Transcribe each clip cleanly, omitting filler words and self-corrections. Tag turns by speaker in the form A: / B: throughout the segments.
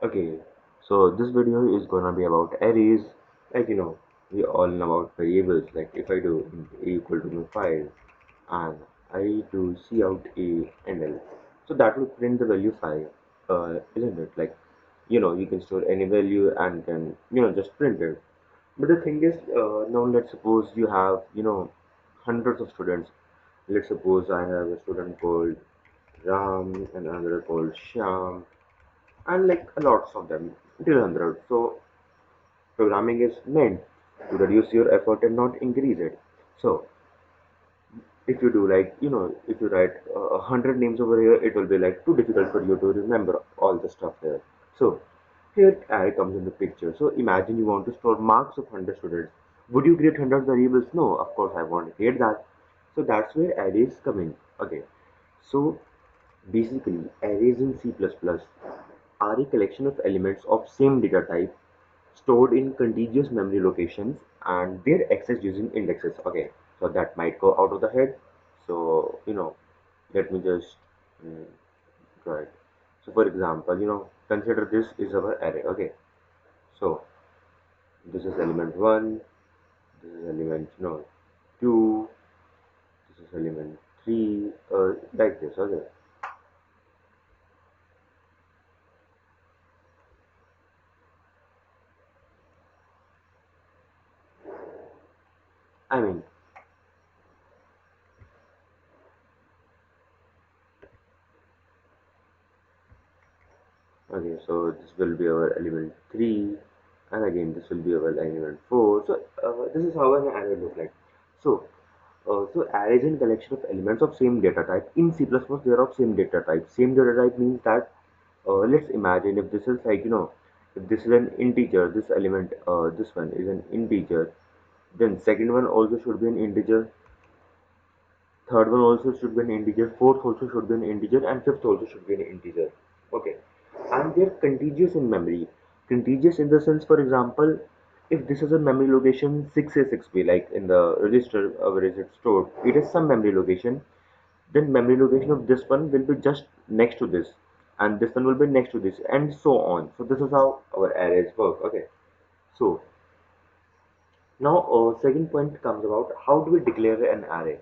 A: Okay, so this video is gonna be about arrays. Like we all know about variables. Like if I do int a equal to my 5 and I do c out a and l, so that will print the value 5, isn't it? Like you can store any value and then just print it. But the thing is, now let's suppose you have hundreds of students. Let's suppose I have a student called Ram and another called Shyam and like a lots of them till 100. So programming is meant to reduce your effort and not increase it. So if you do like if you write 100 names over here, it will be like too difficult for you to remember all the stuff here. So here array comes in the picture. So imagine you want to store marks of 100 students. Would you create 100 variables? No, of course I won't create that. So that's where arrays come in. Okay, so basically arrays in C++ are a collection of elements of same data type stored in contiguous memory locations and they're accessed using indexes. Okay, so that might go out of the head. So, let me just mm, draw it. So, for example, consider this is our array. Okay, so this is element 1, this is element 2, this is element 3, like this. Okay, I mean, okay, so this will be our element 3 and again this will be our element 4. So this is how an array looks like. So so array is a collection of elements of same data type. In C++, they are of same data type. Same data type means that let's imagine if this is like if this is an integer, this element, this one is an integer, then second one also should be an integer, third one also should be an integer, fourth also should be an integer, and fifth also should be an integer. Okay, and they're contiguous in memory. Contiguous in the sense, for example, if this is a memory location 6A 6B, like in the register where is it stored, it is some memory location. Then memory location of this one will be just next to this, and this one will be next to this, and so on. So this is how our arrays work. Okay, so now, second point comes about how do we declare an array?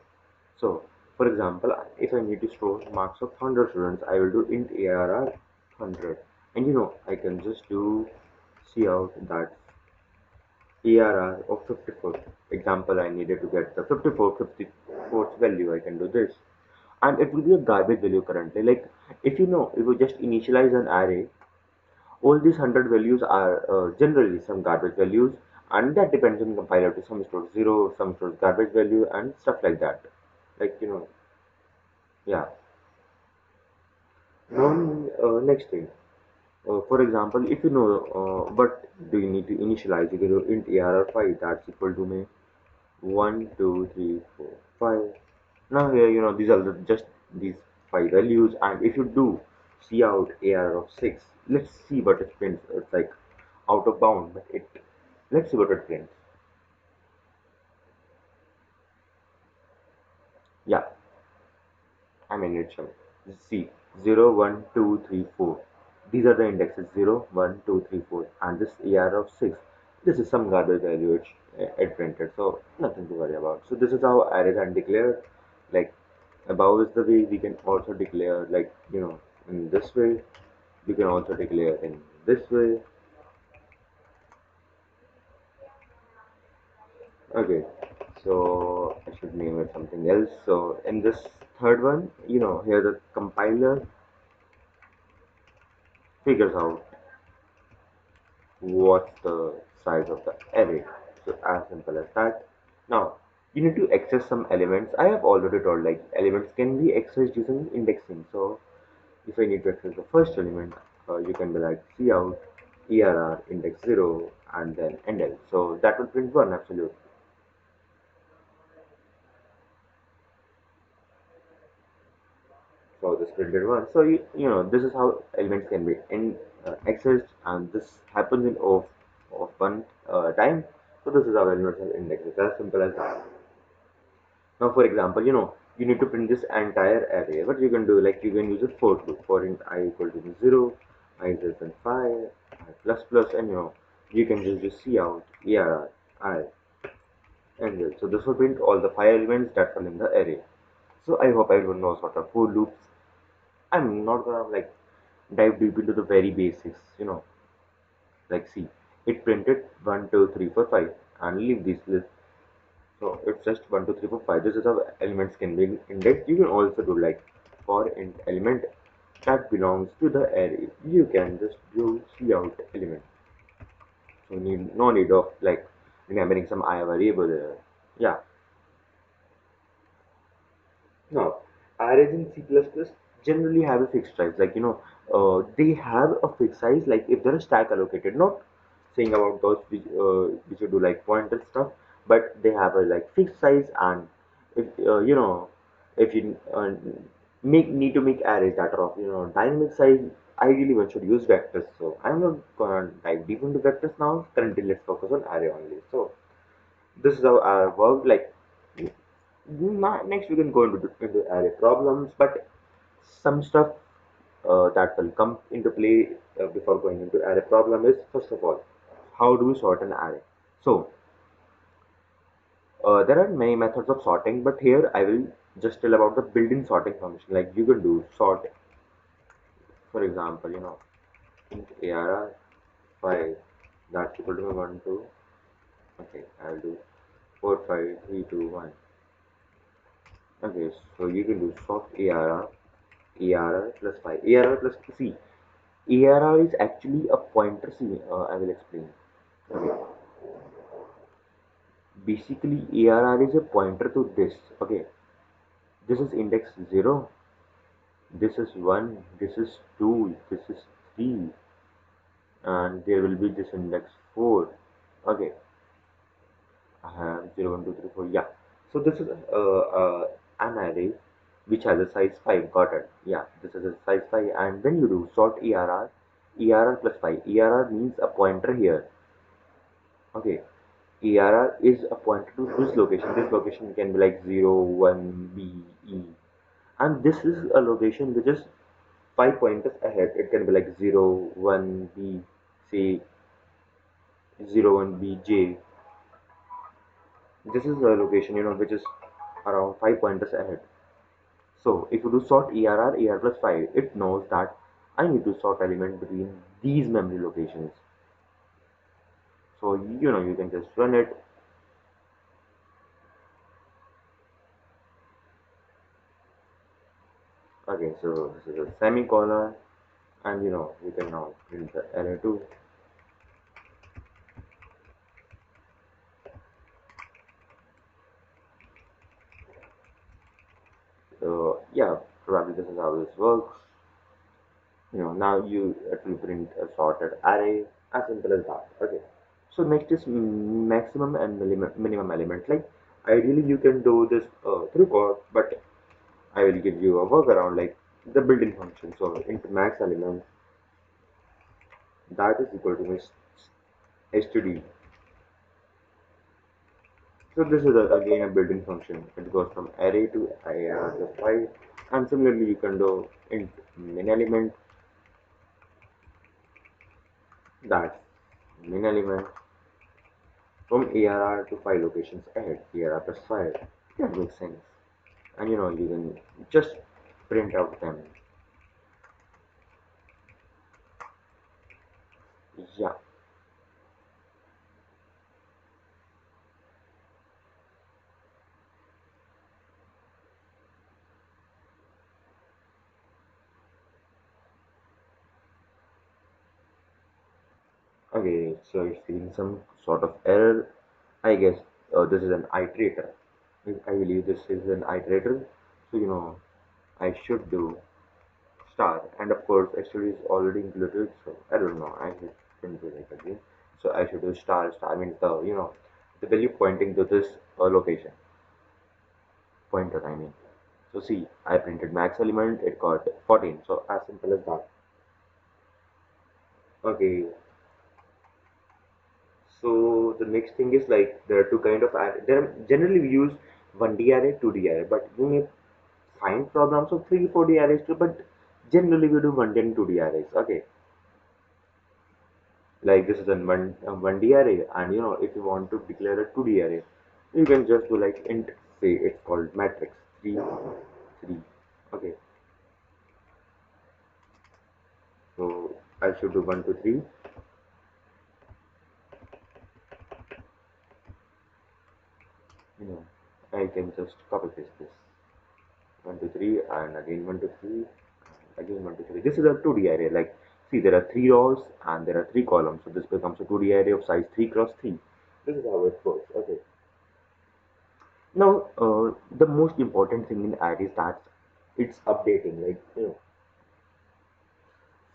A: So, for example, if I need to store marks of 100 students, I will do int arr 100, and I can just do cout that arr of 54. Example, I needed to get the 54th value. I can do this, and it will be a garbage value currently. Like if you just initialize an array, all these 100 values are generally some garbage values, and that depends on compiler. To some stores 0, some stores garbage value, and stuff like that. Like yeah. Now, next thing. For example, if what do you need to initialize? You can do int arr5 that's equal to me 1, 2, 3, 4, 5. Now here these are just these 5 values, and if you do cout arr of 6, let's see what it prints. It's like out of bound, but it let's see what it prints. Yeah, I mean it's see 0, 1, 2, 3, 4. These are the indexes 0, 1, 2, 3, 4, and this AR of 6. This is some garbage value it printed, so nothing to worry about. So this is how arrays are declared. Like above is the way we can also declare, like in this way. You can also declare in this way. Okay, so I should name it something else. So in this third one, here the compiler figures out what's the size of the array. So as simple as that. Now you need to access some elements. I have already told like elements can be accessed using indexing. So if I need to access the first element, you can be like cout err index 0 and then endl. So that will print 1 absolutely. So this printed one. So this is how elements can be accessed, and this happens in of one time. So this is how elements are indexed. As simple as that. Now, for example, you need to print this entire array. What you can do, like you can use a for loop for int I equal to 0, I less than I plus plus, and you can just see out ERR, I, and L. So this will print all the five elements that are in the array. So I hope everyone knows what are for loops. I'm not gonna like dive deep into the very basics, like see, it printed 1, 2, 3, 4, 5, and leave this list. So it's just 1, 2, 3, 4, 5. This is how elements can be indexed. You can also do like for int element that belongs to the array. You can just do cout element. So no need of like remembering some I variable. Yeah. Now, arrays in C++ generally have a fixed size. Like, they have a fixed size. Like, if there is stack allocated, not saying about those which you do like pointer stuff, but they have a like fixed size. And if if you make need to make arrays that are of dynamic size, ideally one should use vectors. So I'm not gonna dive deep into vectors now. Currently, let's focus on array only. So this is how I work. Like next, we can go into array problems, but some stuff that will come into play before going into array problem is first of all, how do we sort an array? So there are many methods of sorting, but here I will just tell about the built-in sorting function. Like you can do sort, for example, int arr 5 that's equal to 1 2. Okay, I'll do 4 5 3 2 1. Okay, so you can do sort arr plus 5 arr plus c. ARR is actually a pointer. See, I will explain. Okay. Basically, ARR is a pointer to this. Okay, this is index 0, this is 1, this is 2, this is 3, and there will be this index 4. Okay, I have 0, 1, 2, 3, 4. Yeah, so this is an array which has a size 5. Got it? Yeah, this is a size 5. And when you do sort ERR plus 5, ERR means a pointer here. Okay, ARR is a pointer to this location. This location can be like 0, 1, B, E. And this is a location which is 5 pointers ahead. It can be like 0, 1, B, say 0, 1, B, J. This is a location, which is around 5 pointers ahead. So if you do sort ER plus 5, it knows that I need to sort element between these memory locations. So, you can just run it. Okay, so this is a semicolon, and we can now print the array 2. So yeah, probably this is how this works. Now it will print a sorted array, as simple as that. Okay. So next is maximum and minimum element. Like ideally you can do this through code, but I will give you a workaround like the built-in function. So into max element, that is equal to std. So this is again a built-in function. It goes from array to array plus 5, and similarly you can do int min element, that's min element from ARR to 5 locations ahead. ARR plus 5. That makes sense. And you can just print out them. Yeah. Okay, so it's seeing some sort of error. I guess this is an iterator. I believe this is an iterator. So I should do star, and of course actually is already included. So I don't know. I shouldn't do it again. So I should do star. Star means the value pointing to this location. Pointer, I mean. So see, I printed max element, it got 14. So as simple as that. Okay. So the next thing is like there are two kind of array. There are generally we use 1D array, 2D array, but you may find problems of 3, 4D arrays too. But generally we do 1D and 2D arrays. Okay. Like this is a 1D array, and if you want to declare a 2D array, you can just do like int, say it's called matrix 3 3. Okay, so I should do 1 to 3. you know I can just copy paste this 1 to 3, and again 1 to 3, again 1 to 3. This is a 2D array. Like, see, there are 3 rows and there are 3 columns, so this becomes a 2D array of size 3 cross 3. This is how it works. Okay, now the most important thing in array is that it's updating. Like,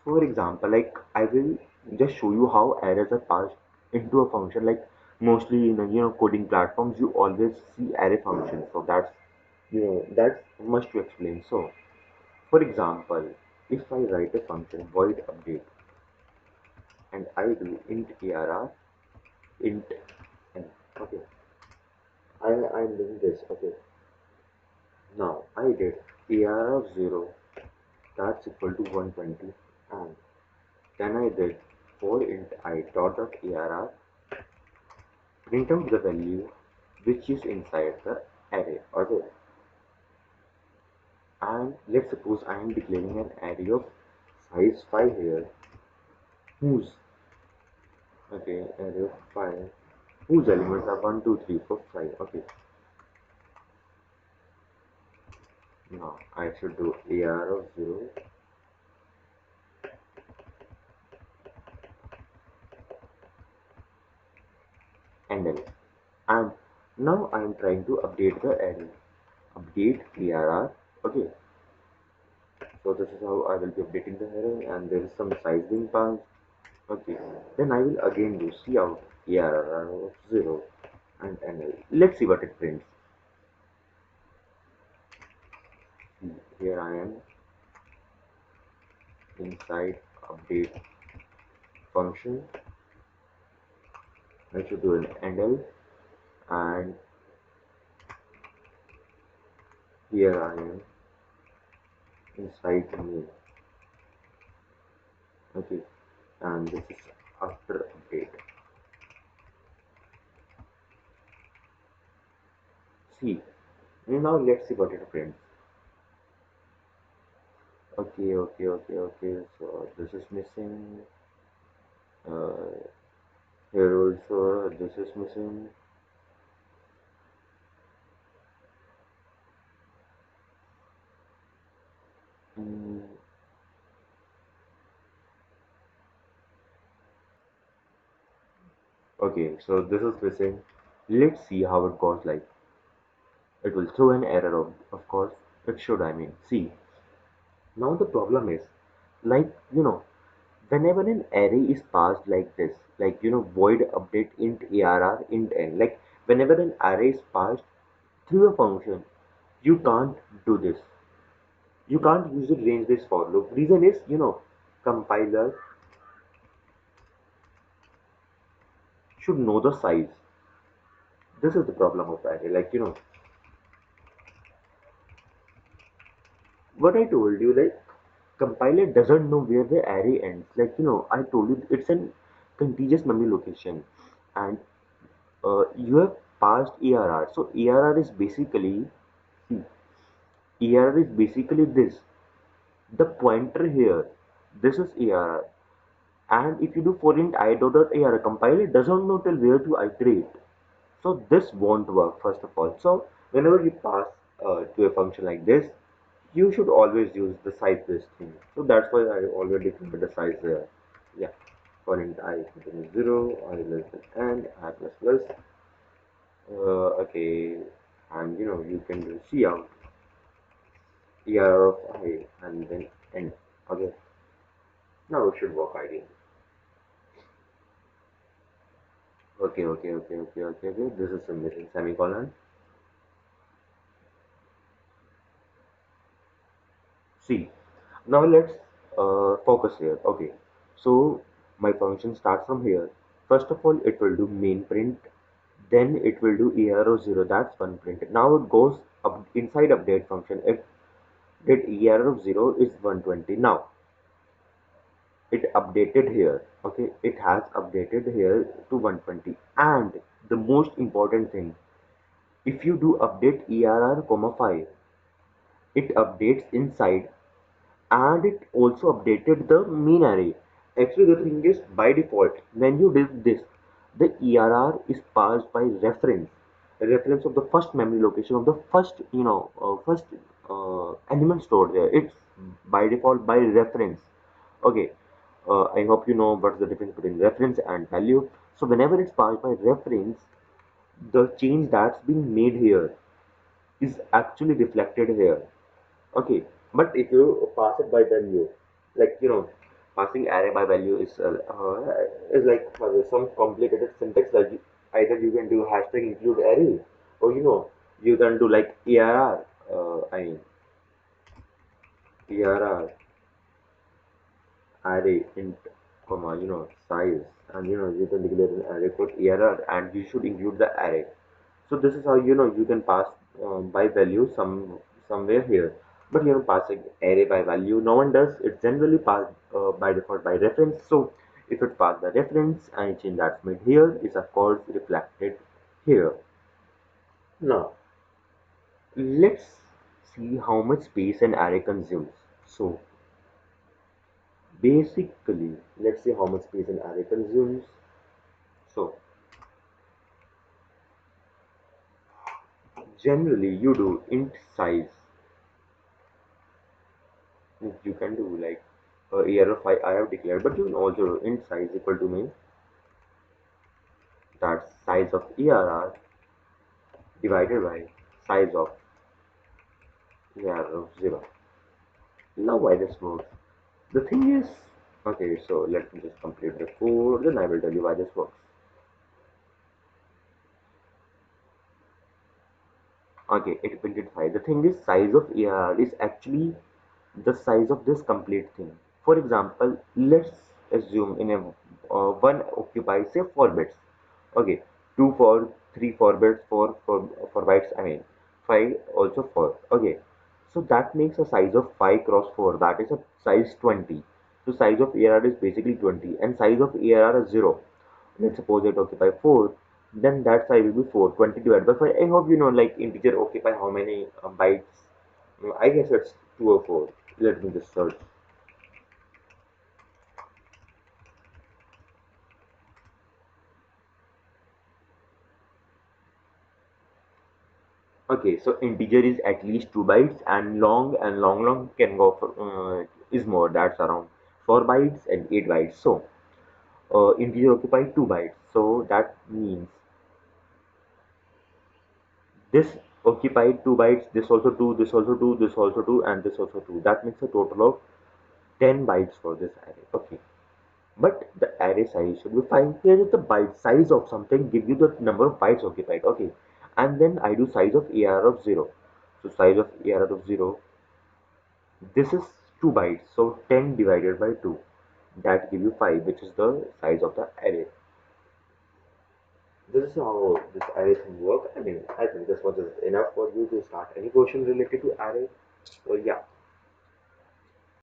A: for example, like I will just show you how arrays are passed into a function. Like, mostly in coding platforms, you always see array functions, so that's much to explain. So for example, if I write a function void update and I do int arr int n. Okay, I'm doing this. Okay, now I did arr of 0, that's equal to 120, and then I did for int I dot arr, print out the value which is inside the array. Okay, and let's suppose I am declaring an array of size 5 here, whose array of 5 whose elements are 1 2 3 4 5. Okay, now I should do AR of 0 and L. And now I am trying to update the array. Update ARR. Okay, so this is how I will be updating the array, and there is some size being passed. Okay, then I will again do cout ARR of 0 and NL. Let's see what it prints. Here I am inside update function. I should do an NL, and here I am inside main. Okay, and this is after update. See, now let's see what it prints. Okay. So this is missing. Uh, Here also this is missing. Mm, okay, so this is missing. Let's see how it goes. Like, it will throw an error. Of course, it should. I mean, see. Now the problem is, like, whenever an array is passed like this, like, void update int arr int n, like, whenever an array is passed through a function, you can't do this. You can't use a range based for loop. Reason is, compiler should know the size. This is the problem of array. Like, what I told you, like, compiler doesn't know where the array ends. Like, I told you it's an contiguous memory location, and you have passed ARR. So ARR is basically, see, ARR is basically this. The pointer here, this is ARR. And if you do for int I dot ARR, compiler doesn't know till where to iterate. So this won't work, first of all. So whenever you pass to a function like this, you should always use the size based thing. So that's why I already declared the size there. Yeah, for int I equal to 0, I less than n, I plus plus. Okay, and you can do cout er of I and then end. Okay, now it should work ideally. Okay. This is a missing semicolon. See, now let's focus here. Okay, so my function starts from here. First of all, it will do main print, then it will do ERO 0, that's one print. Now it goes up inside update function. If did ERO of 0 is 120. Now it updated here. Okay, it has updated here to 120. And the most important thing, if you do update err comma 5, it updates inside, and it also updated the main array. Actually, the thing is, by default, when you did this, the ERR is passed by reference, a reference of the first memory location of the first, first element stored there. It's by default by reference. Okay, I hope you know what's the difference between reference and value. So whenever it's passed by reference, the change that's being made here is actually reflected here. Okay, but if you pass it by value, like passing array by value is like some complicated syntax. Like either you can do hashtag include array, or you can do like err. I mean err array int comma size, and you can declare an array called err, and you should include the array. So this is how you can pass by value somewhere here. But passing array by value, no one does. It's generally passed by default by reference. So if it passed by reference, any change that's made here is of course reflected here. Now let's see how much space an array consumes. So basically, let's see how much space an array consumes. So generally you do int size. You can do like error 5 I have declared, but you can also int size equal to mean that size of err divided by size of err of 0. Now why this works? The thing is, okay, so let me just complete the code, then I will tell you why this works. Okay, it printed 5. The thing is, size of err is actually the size of this complete thing. For example, let's assume in a one occupies say 4 bits. Okay, 2 for 3 4 bits, 4 bytes. I mean 5 also 4. Okay, so that makes a size of 5 cross 4. That is a size 20. So size of ARR is basically 20, and size of ARR is 0. Let's suppose it occupy 4, then that size will be 4. 20 divided by 5. I hope you know like integer occupy how many bytes. I guess it's 2 or 4. Let me just search. Okay, so integer is at least 2 bytes, and long can go for is more. That's around 4 bytes and 8 bytes. So integer occupy 2 bytes. So that means this occupied 2 bytes. This also 2. This also 2. This also 2, and this also 2. That makes a total of 10 bytes for this array. Okay. But the array size should be 5. Here is the byte size of something, give you the number of bytes occupied. Okay. And then I do size of AR of 0. So size of AR of 0, this is 2 bytes. So 10 divided by 2. That give you 5, which is the size of the array. This is how this array thing works. I mean, I think this was enough for you to start any question related to array. So yeah.